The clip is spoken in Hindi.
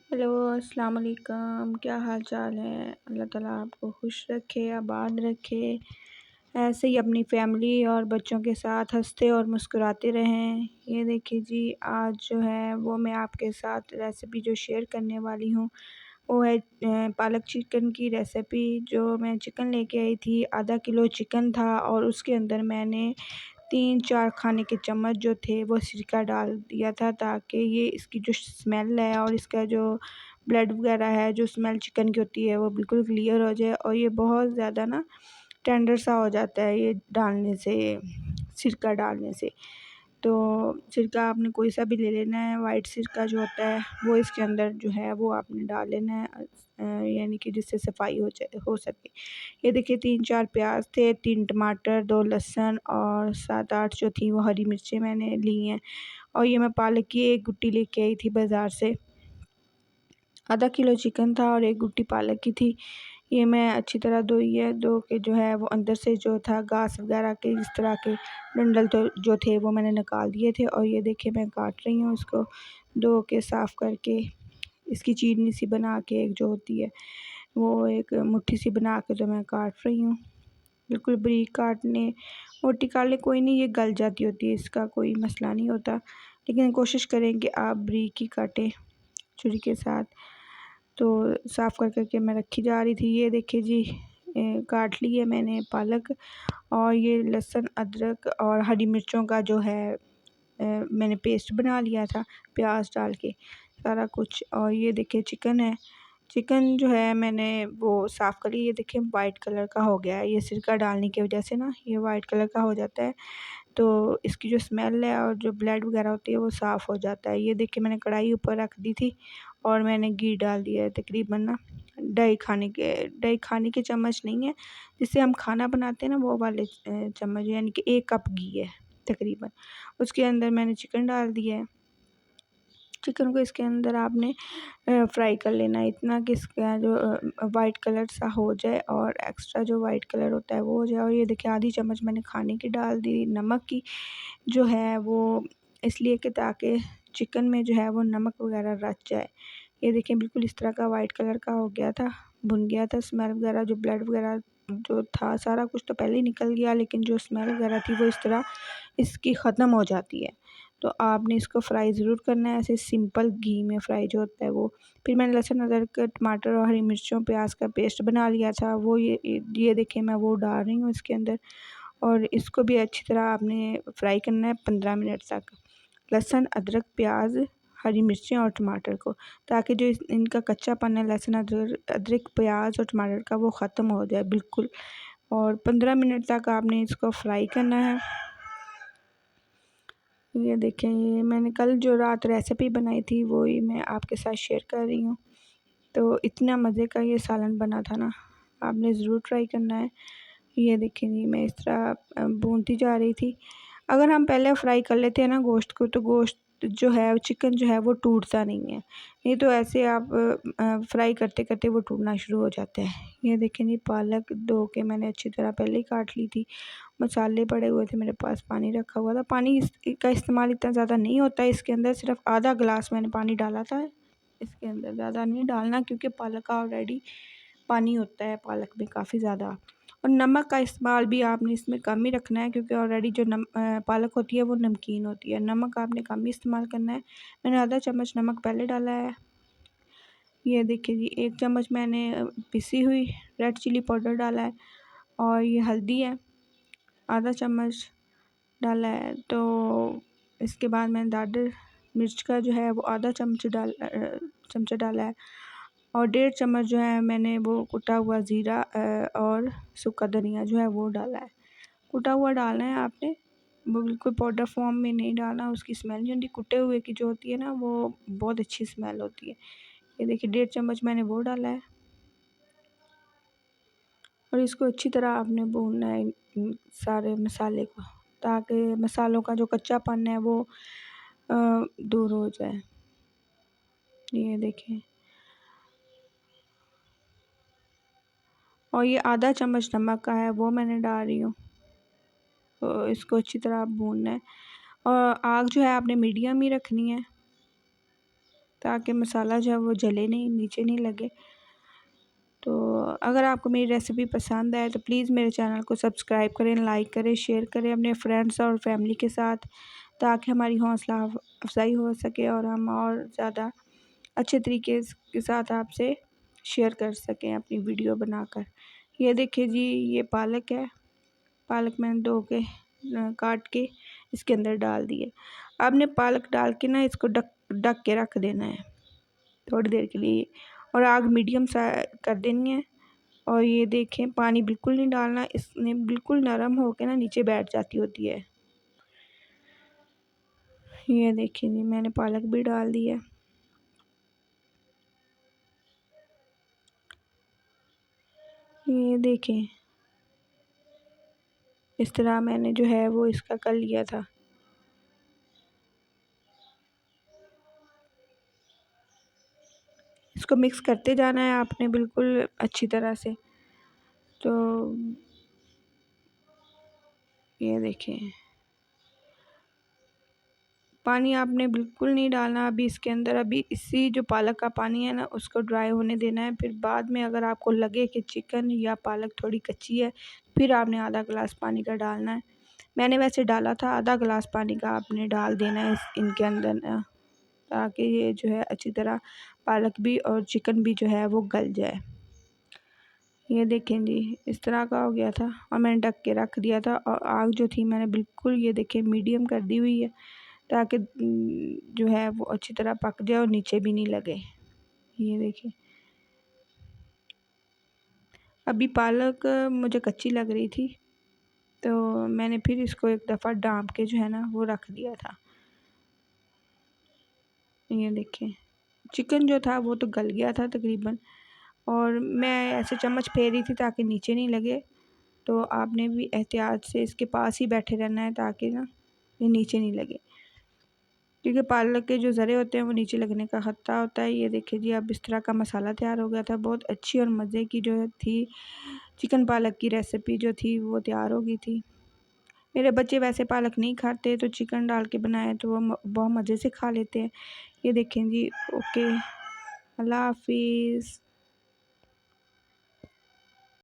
हेलो, अस्सलाम वालेकुम। क्या हाल चाल है? अल्लाह ताला आपको खुश रखे, आबाद रखे। ऐसे ही अपनी फैमिली और बच्चों के साथ हंसते और मुस्कुराते रहें। ये देखिए जी, आज जो है वो मैं आपके साथ रेसिपी जो शेयर करने वाली हूँ वो है पालक चिकन की रेसिपी। जो मैं चिकन लेके आई थी, आधा किलो चिकन था और उसके अंदर मैंने 3-4 खाने के चम्मच जो थे वो सिरका डाल दिया था, ताकि ये इसकी जो स्मेल है और इसका जो ब्लड वगैरह है, जो स्मेल चिकन की होती है, वो बिल्कुल क्लियर हो जाए। और ये बहुत ज़्यादा ना टेंडर सा हो जाता है ये डालने से, सिरका डालने से। तो सिरका आपने कोई सा भी ले लेना है, वाइट सिरका जो होता है वो इसके अंदर जो है वो आपने डाल लेना है, यानी कि जिससे सफाई हो सके। ये देखिए 3-4 प्याज थे, 3 टमाटर, 2 लहसुन और 7-8 जो थी वो हरी मिर्चें मैंने ली हैं। और ये मैं पालक की 1 गुट्टी लेके आई थी बाज़ार से। आधा किलो चिकन था और 1 गुट्टी पालक की थी। ये मैं अच्छी तरह धोई है, धो के जो है वो अंदर से जो था घास वगैरह के इस तरह के डंठल तो जो थे वो मैंने निकाल दिए थे। और ये देखिए मैं काट रही हूँ इसको, धो के साफ़ करके। इसकी चीरनी सी बना के एक जो होती है वो एक मुट्ठी सी बना के जो मैं काट रही हूँ। बिल्कुल बारीक काटने, मोटी काट लें कोई नहीं, ये गल जाती होती है, इसका कोई मसला नहीं होता। लेकिन कोशिश करें कि आप बारीक ही काटें छुरी के साथ। तो साफ़ कर के मैं रखी जा रही थी। ये देखिए जी, काट ली है मैंने पालक। और ये लहसुन, अदरक और हरी मिर्चों का जो है मैंने पेस्ट बना लिया था प्याज डाल के, सारा कुछ। और ये देखिए चिकन है, चिकन जो है मैंने वो साफ़ कर लिया। ये देखिए वाइट कलर का हो गया है, ये सिरका डालने की वजह से ना ये वाइट कलर का हो जाता है। तो इसकी जो स्मेल है और जो ब्लड वगैरह होती है वो साफ़ हो जाता है। ये देखिए मैंने कढ़ाई ऊपर रख दी थी और मैंने घी डाल दिया है, तकरीबन ना 2.5 खाने के चम्मच नहीं है, जिससे हम खाना बनाते हैं ना वो वाले चम्मच, यानी कि 1 कप घी है तकरीबन। उसके अंदर मैंने चिकन डाल दिया है। चिकन को इसके अंदर आपने फ्राई कर लेना है, इतना कि इसका जो वाइट कलर सा हो जाए और एक्स्ट्रा जो वाइट कलर होता है वो हो जाए। और ये देखिए आधी चम्मच मैंने खाने की डाल दी नमक की, जो है वो इसलिए कि ताकि चिकन में जो है वो नमक वगैरह रच जाए। ये देखिए बिल्कुल इस तरह का वाइट कलर का हो गया था, भुन गया था। स्मेल वगैरह जो ब्लड वगैरह जो था सारा कुछ तो पहले ही निकल गया, लेकिन जो स्मेल वगैरह थी वो इस तरह इसकी ख़त्म हो जाती है। तो आपने इसको फ्राई ज़रूर करना है, ऐसे सिंपल घी में फ्राई जो होता है वो। फिर मैंने लहसुन, अदरक, टमाटर और हरी मिर्चों, प्याज का पेस्ट बना लिया था, वो ये देखिए मैं वो डाल रही हूँ इसके अंदर। और इसको भी अच्छी तरह आपने फ्राई करना है 15 मिनट तक। लहसुन, अदरक, प्याज, हरी मिर्चें और टमाटर को, ताकि जो इनका कच्चापन है लहसुन, अदरक, प्याज और टमाटर का वो ख़त्म हो जाए बिल्कुल। और 15 मिनट तक आपने इसको फ्राई करना है। ये देखें, ये मैंने कल जो रात रेसिपी बनाई थी वो ही मैं आपके साथ शेयर कर रही हूँ। तो इतना मज़े का ये सालन बना था ना, आपने ज़रूर ट्राई करना है। ये देखें जी, मैं इस तरह भूनती जा रही थी। अगर हम पहले फ्राई कर लेते हैं ना गोश्त को, तो गोश्त जो है चिकन जो है वो टूटता नहीं है। नहीं तो ऐसे आप फ्राई करते करते वो टूटना शुरू हो जाता है। ये देखें जी, पालक धो के मैंने अच्छी तरह पहले ही काट ली थी। मसाले पड़े हुए थे मेरे पास, पानी रखा हुआ था। पानी का इस्तेमाल इतना ज़्यादा नहीं होता है इसके अंदर, सिर्फ आधा गिलास मैंने पानी डाला था इसके अंदर, ज़्यादा नहीं डालना क्योंकि पालक का ऑलरेडी पानी होता है पालक में काफ़ी ज़्यादा। और नमक का इस्तेमाल भी आपने इसमें कम ही रखना है, क्योंकि ऑलरेडी जो पालक होती है वो नमकीन होती है। नमक आपने कम ही इस्तेमाल करना है। मैंने आधा चम्मच नमक पहले डाला है। ये देखिए जी, 1 चम्मच मैंने पिसी हुई रेड चिली पाउडर डाला है। और ये हल्दी है, आधा चम्मच डाला है। तो इसके बाद मैंने दादर मिर्च का जो है वो आधा चमचा डाला है। और 1.5 चम्मच जो है मैंने वो कुटा हुआ ज़ीरा और सूखा धनिया जो है वो डाला है। कुटा हुआ डालना है आपने, वो बिल्कुल पाउडर फॉर्म में नहीं डालना, उसकी स्मेल नहीं होती। कुटे हुए की जो होती है ना वो बहुत अच्छी स्मेल होती है। ये देखिए 1.5 चम्मच मैंने वो डाला है। और इसको अच्छी तरह आपने भूनना है सारे मसाले को, ताकि मसालों का जो कच्चापन है वो दूर हो जाए। ये देखें, और ये आधा चम्मच नमक का है वो मैंने डाल रही हूँ। तो इसको अच्छी तरह आप भूनना है। और आग जो है आपने मीडियम ही रखनी है। ताकि मसाला जो है वो जले नहीं, नीचे नहीं लगे। तो अगर आपको मेरी रेसिपी पसंद आए तो प्लीज़ मेरे चैनल को सब्सक्राइब करें, लाइक करें, शेयर करें अपने फ्रेंड्स और फैमिली के साथ, ताकि हमारी हौसला अफ़ज़ाई हो सके और हम और ज़्यादा अच्छे तरीके के साथ आपसे शेयर कर सकें अपनी वीडियो बनाकर। ये देखिए जी, ये पालक है। पालक मैंने धो के काट के इसके अंदर डाल दिए। आपने पालक डाल के ना इसको ढक ढक के रख देना है थोड़ी देर के लिए, और आग मीडियम सा कर देनी है। और ये देखें, पानी बिल्कुल नहीं डालना, इसने बिल्कुल नरम होके ना नीचे बैठ जाती होती है। ये देखिए जी, मैंने पालक भी डाल दी है। ये देखें, इस तरह मैंने जो है वो इसका कर लिया था। इसको मिक्स करते जाना है आपने बिल्कुल अच्छी तरह से। तो ये देखें, पानी आपने बिल्कुल नहीं डालना अभी इसके अंदर। अभी इसी जो पालक का पानी है ना, उसको ड्राई होने देना है। फिर बाद में अगर आपको लगे कि चिकन या पालक थोड़ी कच्ची है, फिर आपने आधा गिलास पानी का डालना है। मैंने वैसे डाला था, आधा गिलास पानी का आपने डाल देना है इनके अंदर ना, ताकि ये जो है अच्छी तरह पालक भी और चिकन भी जो है वो गल जाए। ये देखें जी, इस तरह का हो गया था और मैंने ढक के रख दिया था। और आग जो थी मैंने बिल्कुल ये देखें मीडियम कर दी हुई है, ताकि जो है वो अच्छी तरह पक जाए और नीचे भी नहीं लगे। ये देखिए, अभी पालक मुझे कच्ची लग रही थी, तो मैंने फिर इसको एक दफ़ा डाँप के जो है ना वो रख दिया था। ये देखिए, चिकन जो था वो तो गल गया था तकरीबन, और मैं ऐसे चम्मच फेर रही थी ताकि नीचे नहीं लगे। तो आपने भी एहतियात से इसके पास ही बैठे रहना है, ताकि ना ये नीचे नहीं लगे, क्योंकि पालक के जो ज़रे होते हैं वो नीचे लगने का ख़तरा होता है। ये देखिए जी, अब इस तरह का मसाला तैयार हो गया था। बहुत अच्छी और मज़े की जो थी चिकन पालक की रेसिपी जो थी वो तैयार हो गई थी। मेरे बच्चे वैसे पालक नहीं खाते, तो चिकन डाल के बनाए तो वो बहुत मज़े से खा लेते हैं। ये देखें जी, ओके, अल्लाह हाफ़िज़।